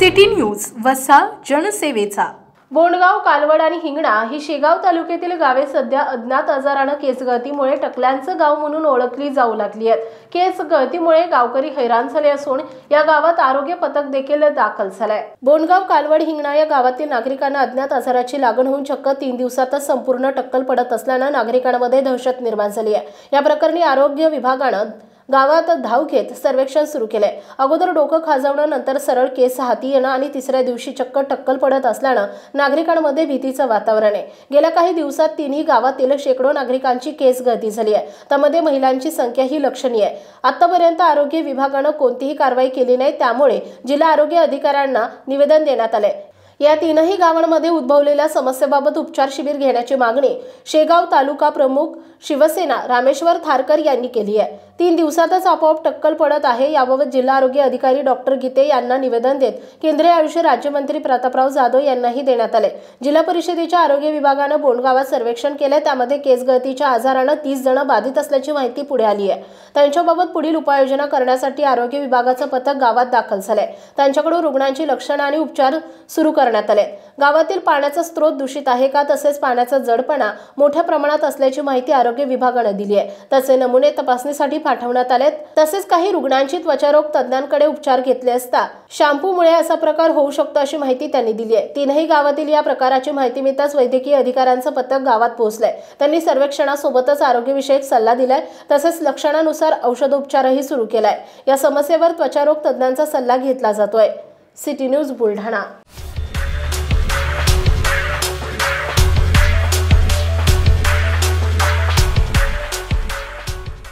City news वसा जनसेवेचा। बोंडगाव, कालवड आणि हिंगणा ही शेगाव तालुक्यातील गावे सध्या अज्ञात आजाराने केसगळतीमुळे टकल्यांचं गाव म्हणून ओळखली जाऊ लागली आहेत। केसगळतीमुळे गावकरी हैराण झाले असून या गावात आरोग्य पथक देखील दाखल झालंय। बोंडगाव, कालवड, हिंगणा या गावातील नागरिकांना अज्ञात आजाराची लागण होऊन चक्क 3 दिवसातच संपूर्ण टक्कल पडत असल्याने नागरिकांमध्ये दहशत निर्माण झाली आहे। या प्रकरणी आरोग्य विभागानं गावात धाव घेत सर्वेक्षण सुरू केले। अगोदर डोकं खाजवणं, नंतर सरळ केस हाती येणं आणि तिसऱ्या दिवशी चक्क टक्कल पडत असल्यानं नागरिकांमध्ये भीतीचं वातावरण आहे। गेल्या काही दिवसात तिन्ही गावातील शेकडो नागरिकांची केस गळती झाली आहे। त्यामध्ये महिलांची संख्या ही लक्षणीय आहे। आतापर्यंत आरोग्य विभागानं कोणतीही कारवाई केली नाही, त्यामुळे जिल्हा आरोग्य अधिकाऱ्यांना निवेदन देण्यात आले। या तीनही गावांमध्ये उद्भवलेल्या समस्येबाबत उपचार शिबिर घेण्याची मागणी शेगाव तालुका प्रमुख शिवसेना रामेश्वर थारकर यांनी केली आहे। 3 दिवसातच आपोआप टक्कल पडत आहे। याबाबत जिल्हा आरोग्य अधिकारी डॉक्टर गीते यांना निवेदन देत केंद्रीय आयुष राज्यमंत्री प्रतापराव जाधव यांनाही देण्यात आले। जिल्हा परिषदेच्या आरोग्य विभागानं बोंडगावात सर्वेक्षण केले, त्यामध्ये केसगळतीच्या आजाराने 30 जण बाधित असल्याची माहिती पुढे आली आहे। त्यांच्याबाबत पुढील उपाययोजना करण्यासाठी आरोग्य विभागाचं पथक गावात दाखल झाले। त्यांच्याकडून रुग्णांची लक्षणे आणि उपचार सुरू करण्यात आले। गावातील पाण्याचा स्रोत दूषित आहे का, तसेच पाण्याचा जडपणा मोठ्या प्रमाणात असल्याची माहिती आरोग्य विभागानं दिली आहे। तसे नमुने तपासणीसाठी पाठवण्यात आले। तसेच काही रुग्णांची त्वचारोग तज्ञांकडे उपचार घेतले असता शॅम्पूमुळे असा प्रकार होऊ शकतो अशी माहिती त्यांनी दिली आहे। तीनही गावातील या प्रकाराची माहिती मिळताच वैद्यकीय अधिकाऱ्यांचं पथक गावात पोहोचलंय। त्यांनी सर्वेक्षणासोबतच आरोग्यविषयक सल्ला दिलाय, तसेच लक्षणानुसार औषधोपचारही सुरू केलाय। या समस्येवर त्वचारोग तज्ञांचा सल्ला घेतला जातोय। City news Buldhana.